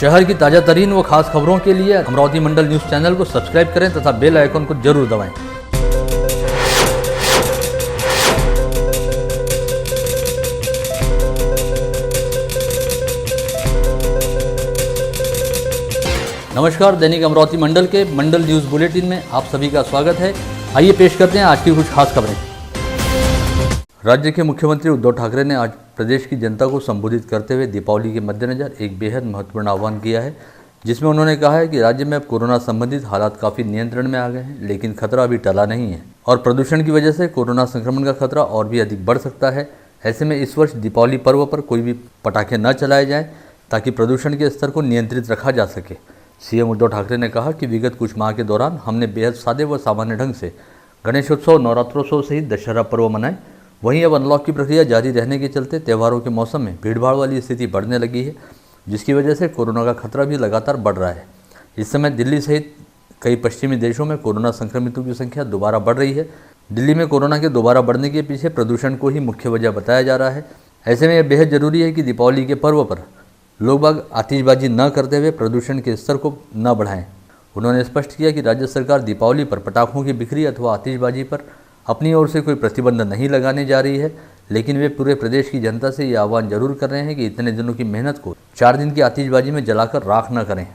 शहर की ताजा तरीन व खास खबरों के लिए अमरावती मंडल न्यूज चैनल को सब्सक्राइब करें तथा बेल आइकन को जरूर दबाएं। नमस्कार, दैनिक अमरावती मंडल के मंडल न्यूज बुलेटिन में आप सभी का स्वागत है। आइए पेश करते हैं आज की कुछ खास खबरें। राज्य के मुख्यमंत्री उद्धव ठाकरे ने आज प्रदेश की जनता को संबोधित करते हुए दीपावली के मद्देनजर एक बेहद महत्वपूर्ण आह्वान किया है, जिसमें उन्होंने कहा है कि राज्य में अब कोरोना संबंधित हालात काफ़ी नियंत्रण में आ गए हैं, लेकिन खतरा अभी टला नहीं है और प्रदूषण की वजह से कोरोना संक्रमण का खतरा और भी अधिक बढ़ सकता है। ऐसे में इस वर्ष दीपावली पर्व पर कोई भी पटाखे न चलाए जाएं ताकि प्रदूषण के स्तर को नियंत्रित रखा जा सके। सीएम उद्धव ठाकरे ने कहा कि विगत कुछ माह के दौरान हमने बेहद सादे व सामान्य ढंग से गणेशोत्सव, नवरात्रोत्सव सहित दशहरा पर्व मनाए। वहीं अब अनलॉक की प्रक्रिया जारी रहने के चलते त्योहारों के मौसम में भीड़भाड़ वाली स्थिति बढ़ने लगी है, जिसकी वजह से कोरोना का खतरा भी लगातार बढ़ रहा है। इस समय दिल्ली सहित कई पश्चिमी देशों में कोरोना संक्रमितों की संख्या दोबारा बढ़ रही है। दिल्ली में कोरोना के दोबारा बढ़ने के पीछे प्रदूषण को ही मुख्य वजह बताया जा रहा है। ऐसे में यह बेहद जरूरी है कि दीपावली के पर्व पर लोग बाग आतिशबाजी न करते हुए प्रदूषण के स्तर को न बढ़ाएं। उन्होंने स्पष्ट किया कि राज्य सरकार दीपावली पर पटाखों की बिक्री अथवा आतिशबाजी पर अपनी ओर से कोई प्रतिबंध नहीं लगाने जा रही है, लेकिन वे पूरे प्रदेश की जनता से ये आह्वान जरूर कर रहे हैं कि इतने दिनों की मेहनत को 4 दिन की आतिशबाजी में जलाकर राख न करें।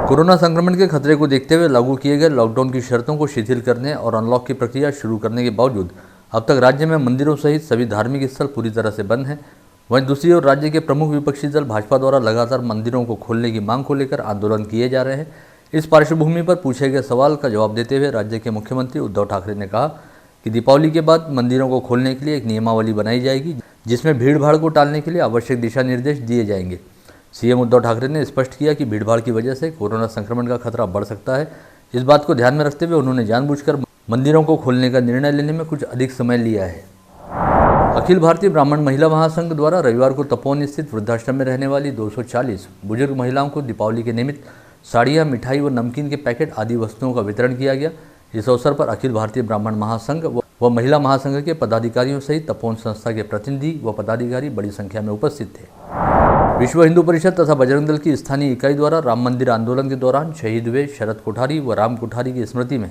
कोरोना संक्रमण के खतरे को देखते हुए लागू किए गए लॉकडाउन की शर्तों को शिथिल करने और अनलॉक की प्रक्रिया शुरू करने के बावजूद अब तक राज्य में मंदिरों सहित सभी धार्मिक स्थल पूरी तरह से बंद हैं। वहीं दूसरी ओर राज्य के प्रमुख विपक्षी दल भाजपा द्वारा लगातार मंदिरों को खोलने की मांग को लेकर आंदोलन किए जा रहे हैं। इस पार्श्वभूमि पर पूछे गए सवाल का जवाब देते हुए राज्य के मुख्यमंत्री उद्धव ठाकरे ने कहा कि दीपावली के बाद मंदिरों को खोलने के लिए एक नियमावली बनाई जाएगी, जिसमें भीड़भाड़ को टालने के लिए आवश्यक दिशा निर्देश दिए जाएंगे। सीएम उद्धव ठाकरे ने स्पष्ट किया कि भीड़भाड़ की वजह से कोरोना संक्रमण का खतरा बढ़ सकता है। इस बात को ध्यान में रखते हुए उन्होंने जानबूझकर मंदिरों को खोलने का निर्णय लेने में कुछ अधिक समय लिया है। अखिल भारतीय ब्राह्मण महिला महासंघ द्वारा रविवार को तपोवन स्थित वृद्धाश्रम में रहने वाली 240 बुजुर्ग महिलाओं को दीपावली के निमित्त साड़ियाँ, मिठाई व नमकीन के पैकेट आदि वस्तुओं का वितरण किया गया। इस अवसर पर अखिल भारतीय ब्राह्मण महासंघ व महिला महासंघ के पदाधिकारियों सहित तपोवन संस्था के प्रतिनिधि व पदाधिकारी बड़ी संख्या में उपस्थित थे। विश्व हिंदू परिषद तथा बजरंग दल की स्थानीय इकाई द्वारा राम मंदिर आंदोलन के दौरान शहीद हुए शरद कोठारी व राम कोठारी की स्मृति में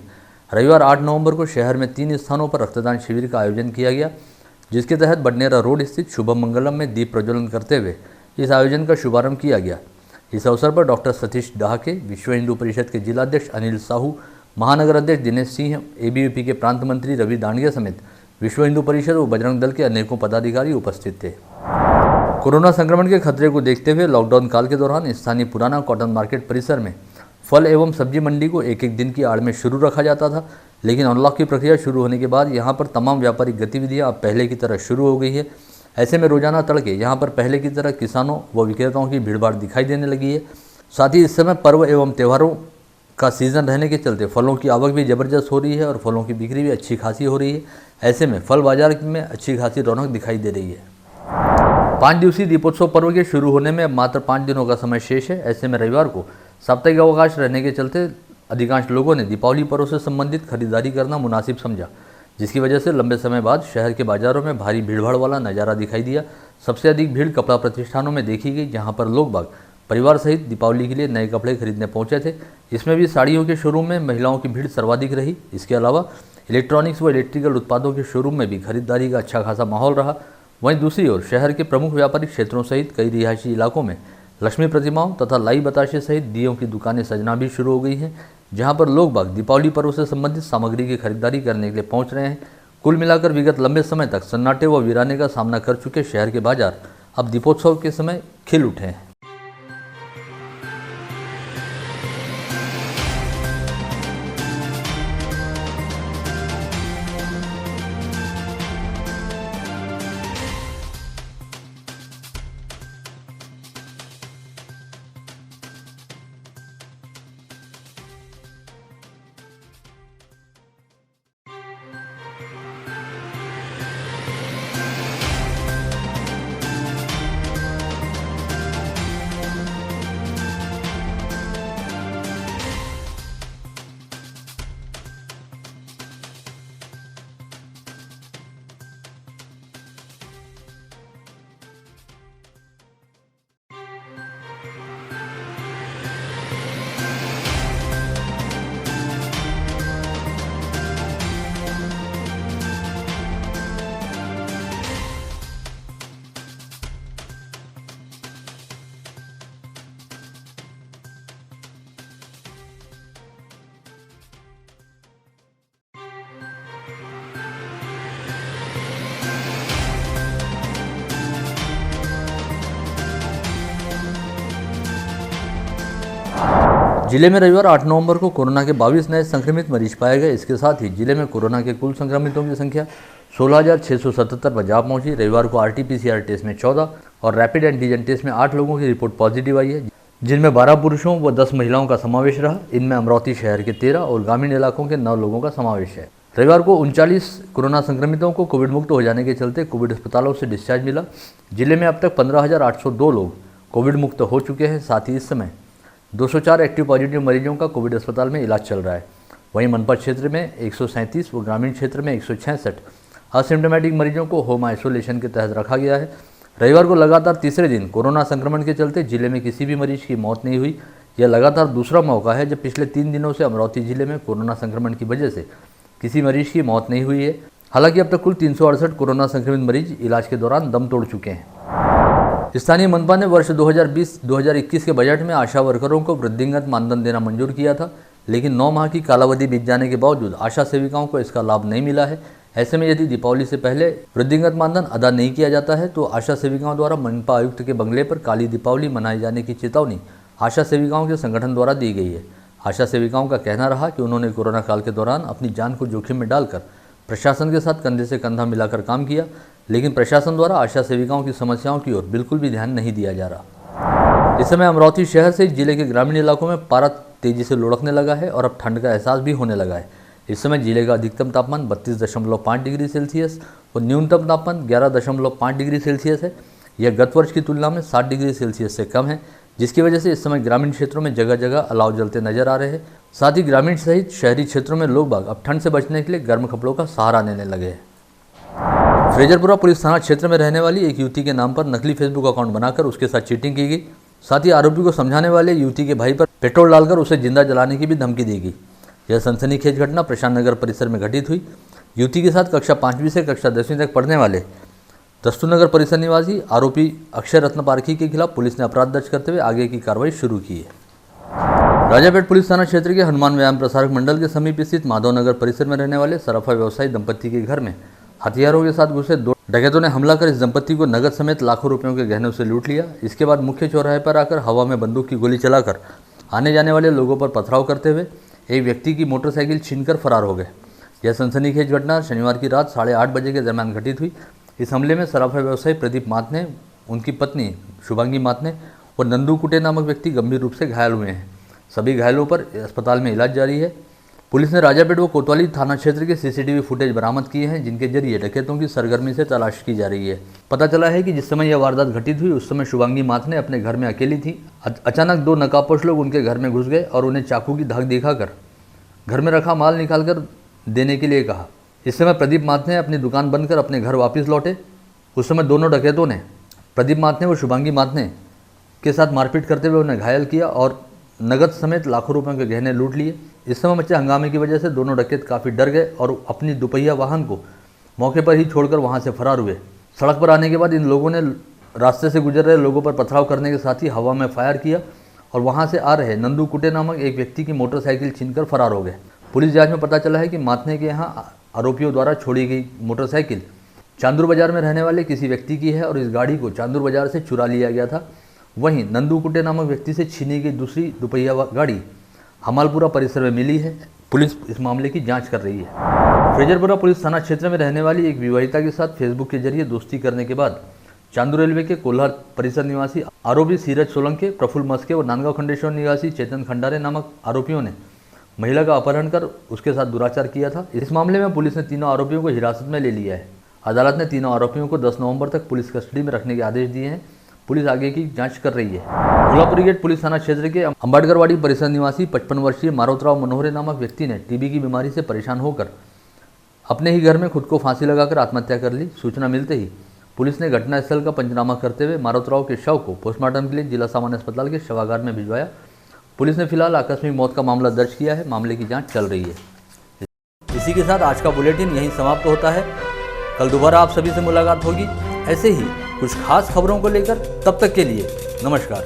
रविवार 8 नवंबर को शहर में 3 स्थानों पर रक्तदान शिविर का आयोजन किया गया, जिसके तहत बडनेरा रोड स्थित शुभम मंगलम में दीप प्रज्वलन करते हुए इस आयोजन का शुभारंभ किया गया। इस अवसर पर डॉक्टर सतीश डहाके, विश्व हिंदू परिषद के जिलाध्यक्ष अनिल साहू, महानगर अध्यक्ष दिनेश सिंह, एबीवीपी के प्रांत मंत्री रवि दांडिया समेत विश्व हिंदू परिषद व बजरंग दल के अनेकों पदाधिकारी उपस्थित थे। कोरोना संक्रमण के खतरे को देखते हुए लॉकडाउन काल के दौरान स्थानीय पुराना कॉटन मार्केट परिसर में फल एवं सब्जी मंडी को एक दिन की आड़ में शुरू रखा जाता था, लेकिन अनलॉक की प्रक्रिया शुरू होने के बाद यहां पर तमाम व्यापारिक गतिविधियां अब पहले की तरह शुरू हो गई है। ऐसे में रोजाना तड़के यहां पर पहले की तरह किसानों व विक्रेताओं की भीड़भाड़ दिखाई देने लगी है। साथ ही इस समय पर्व एवं त्योहारों का सीजन रहने के चलते फलों की आवक भी जबरदस्त हो रही है और फलों की बिक्री भी अच्छी खासी हो रही है। ऐसे में फल बाजार में अच्छी खासी रौनक दिखाई दे रही है। 5 दिवसीय दीपोत्सव पर्व के शुरू होने में मात्र 5 दिनों का समय शेष है। ऐसे में रविवार को साप्ताहिक अवकाश रहने के चलते अधिकांश लोगों ने दीपावली पर्व से संबंधित खरीदारी करना मुनासिब समझा, जिसकी वजह से लंबे समय बाद शहर के बाजारों में भारी भीड़भाड़ वाला नज़ारा दिखाई दिया। सबसे अधिक भीड़ कपड़ा प्रतिष्ठानों में देखी गई, जहां पर लोग बाग परिवार सहित दीपावली के लिए नए कपड़े खरीदने पहुंचे थे। इसमें भी साड़ियों के शोरूम में महिलाओं की भीड़ सर्वाधिक रही। इसके अलावा इलेक्ट्रॉनिक्स व इलेक्ट्रिकल उत्पादों के शोरूम में भी खरीदारी का अच्छा खासा माहौल रहा। वहीं दूसरी ओर शहर के प्रमुख व्यापारिक क्षेत्रों सहित कई रिहायशी इलाकों में लक्ष्मी प्रतिमाओं तथा लाई बताशे सहित दियों की दुकानें सजना भी शुरू हो गई हैं, जहां पर लोग बाग दीपावली पर्व से संबंधित सामग्री की खरीदारी करने के लिए पहुंच रहे हैं। कुल मिलाकर विगत लंबे समय तक सन्नाटे व वीराने का सामना कर चुके शहर के बाजार अब दीपोत्सव के समय खिल उठे हैं। जिले में रविवार 8 नवंबर को कोरोना के 22 नए संक्रमित मरीज पाए गए। इसके साथ ही जिले में कोरोना के कुल संक्रमितों की संख्या 16,677 पर जा पहुंची। रविवार को RT-PCR टेस्ट में 14 और रैपिड एंटीजन टेस्ट में 8 लोगों की रिपोर्ट पॉजिटिव आई है, जिनमें 12 पुरुषों व 10 महिलाओं का समावेश रहा। इनमें अमरावती शहर के 13 और ग्रामीण इलाकों के 9 लोगों का समावेश है। रविवार को 39 कोरोना संक्रमितों को कोविड मुक्त हो जाने के चलते कोविड अस्पतालों से डिस्चार्ज मिला। जिले में अब तक 15,802 लोग कोविड मुक्त हो चुके हैं। साथ ही इस समय 204 एक्टिव पॉजिटिव मरीजों का कोविड अस्पताल में इलाज चल रहा है। वहीं मनपा क्षेत्र में 137 व ग्रामीण क्षेत्र में 166 असिम्टोमेटिक मरीजों को होम आइसोलेशन के तहत रखा गया है। रविवार को लगातार तीसरे दिन कोरोना संक्रमण के चलते जिले में किसी भी मरीज की मौत नहीं हुई। यह लगातार दूसरा मौका है जब पिछले 3 दिनों से अमरावती जिले में कोरोना संक्रमण की वजह से किसी मरीज की मौत नहीं हुई है। हालांकि अब तक कुल 368 कोरोना संक्रमित मरीज इलाज के दौरान दम तोड़ चुके हैं। स्थानीय मनपा ने वर्ष 2020-2021 के बजट में आशा वर्करों को वृद्धिगत मानधन देना मंजूर किया था, लेकिन 9 माह की कालावधि बीत जाने के बावजूद आशा सेविकाओं को इसका लाभ नहीं मिला है। ऐसे में यदि दीपावली से पहले वृद्धिगत मानधन अदा नहीं किया जाता है तो आशा सेविकाओं द्वारा मनपा आयुक्त के बंगले पर काली दीपावली मनाए जाने की चेतावनी आशा सेविकाओं के संगठन द्वारा दी गई है। आशा सेविकाओं का कहना रहा कि उन्होंने कोरोना काल के दौरान अपनी जान को जोखिम में डालकर प्रशासन के साथ कंधे से कंधा मिलाकर काम किया, लेकिन प्रशासन द्वारा आशा सेविकाओं की समस्याओं की ओर बिल्कुल भी ध्यान नहीं दिया जा रहा। इस समय अमरावती शहर से जिले के ग्रामीण इलाकों में पारा तेजी से लुढ़कने लगा है और अब ठंड का एहसास भी होने लगा है। इस समय जिले का अधिकतम तापमान 32.5 डिग्री सेल्सियस और न्यूनतम तापमान 11.5 डिग्री सेल्सियस है। यह गत वर्ष की तुलना में 7 डिग्री सेल्सियस से कम है, जिसकी वजह से इस समय ग्रामीण क्षेत्रों में जगह जगह अलाव जलते नजर आ रहे हैं। साथ ही ग्रामीण सहित शहरी क्षेत्रों में लोग बाग अब ठंड से बचने के लिए गर्म कपड़ों का सहारा लेने लगे हैं। फ्रेजरपुरा पुलिस थाना क्षेत्र में रहने वाली एक युवती के नाम पर नकली फेसबुक अकाउंट बनाकर उसके साथ चीटिंग की गई। साथ ही आरोपी को समझाने वाले युवती के भाई पर पेट्रोल डालकर उसे जिंदा जलाने की भी धमकी दी गई। यह सनसनीखेज घटना प्रशांत नगर परिसर में घटित हुई। युवती के साथ कक्षा 5वीं से कक्षा 10वीं तक पढ़ने वाले दस्तूनगर परिसर निवासी आरोपी अक्षय रत्न पारखी के खिलाफ पुलिस ने अपराध दर्ज करते हुए आगे की कार्रवाई शुरू की है। राजापेट पुलिस थाना क्षेत्र के हनुमान व्यायाम प्रसारक मंडल के समीप स्थित माधवनगर परिसर में रहने वाले सराफा व्यवसायी दंपत्ति के घर में हथियारों के साथ घुसे 2 डकैतों ने हमला कर इस दंपत्ति को नगद समेत लाखों रुपयों के गहनों से लूट लिया। इसके बाद मुख्य चौराहे पर आकर हवा में बंदूक की गोली चलाकर आने जाने वाले लोगों पर पथराव करते हुए एक व्यक्ति की मोटरसाइकिल छीनकर फरार हो गए। यह सनसनीखेज घटना शनिवार की रात 8:30 बजे के दरमियान घटित हुई। इस हमले में सराफा व्यवसायी प्रदीप माथने, उनकी पत्नी शुभांगी माथने और नंदू कुटे नामक व्यक्ति गंभीर रूप से घायल हुए हैं। सभी घायलों पर अस्पताल में इलाज जारी है। पुलिस ने राजापेट व कोतवाली थाना क्षेत्र के CCTV फुटेज बरामद किए हैं, जिनके जरिए डकैतों की सरगर्मी से तलाश की जा रही है। पता चला है कि जिस समय यह वारदात घटित हुई उस समय शुभांगी माथने अपने घर में अकेली थी। अचानक 2 नकाबपोश लोग उनके घर में घुस गए और उन्हें चाकू की धाक दिखाकर घर में रखा माल निकालकर देने के लिए कहा। इस समय प्रदीप माथने अपनी दुकान बंद कर अपने घर वापस लौटे। उस समय दोनों डकैतों ने प्रदीप माथने व शुभांगी माथने के साथ मारपीट करते हुए उन्हें घायल किया और नगद समेत लाखों रुपयों के गहने लूट लिए। इस समय मचे हंगामे की वजह से दोनों डकैत काफ़ी डर गए और अपनी दुपहिया वाहन को मौके पर ही छोड़कर वहां से फरार हुए। सड़क पर आने के बाद इन लोगों ने रास्ते से गुजर रहे लोगों पर पथराव करने के साथ ही हवा में फायर किया और वहां से आ रहे नंदू कुटे नामक एक व्यक्ति की मोटरसाइकिल छीनकर फरार हो गए। पुलिस जांच में पता चला है कि माथने के यहाँ आरोपियों द्वारा छोड़ी गई मोटरसाइकिल चांदूर बाजार में रहने वाले किसी व्यक्ति की है और इस गाड़ी को चांदूर बाजार से चुरा लिया गया था। वहीं नंदू कुटे नामक व्यक्ति से छीनी गई दूसरी दुपहिया गाड़ी हमालपुरा परिसर में मिली है। पुलिस इस मामले की जांच कर रही है। फ्रेजरपुरा पुलिस थाना क्षेत्र में रहने वाली एक विवाहिता के साथ फेसबुक के जरिए दोस्ती करने के बाद चांदूर रेलवे के कोल्हार परिसर निवासी आरोपी सीरज सोलंके, प्रफुल्ल मस्के और नांदगांव खंडेश्वर निवासी चेतन खंडारे नामक आरोपियों ने महिला का अपहरण कर उसके साथ दुराचार किया था। इस मामले में पुलिस ने तीनों आरोपियों को हिरासत में ले लिया है। अदालत ने तीनों आरोपियों को 10 नवंबर तक पुलिस कस्टडी में रखने के आदेश दिए हैं। पुलिस आगे की जांच कर रही है। कोल्हापुरी गेट पुलिस थाना क्षेत्र के अंबेडकरवाड़ी परिसर निवासी 55 वर्षीय मारोतराव मनोहरे नामक व्यक्ति ने टीबी की बीमारी से परेशान होकर अपने ही घर में खुद को फांसी लगाकर आत्महत्या कर ली। सूचना मिलते ही पुलिस ने घटनास्थल का पंचनामा करते हुए मारोतराव के शव को पोस्टमार्टम के लिए जिला सामान्य अस्पताल के शवागार में भिजवाया। पुलिस ने फिलहाल आकस्मिक मौत का मामला दर्ज किया है। मामले की जाँच चल रही है। इसी के साथ आज का बुलेटिन यहीं समाप्त होता है। कल दोबारा आप सभी से मुलाकात होगी ऐसे ही कुछ खास खबरों को लेकर। तब तक के लिए नमस्कार।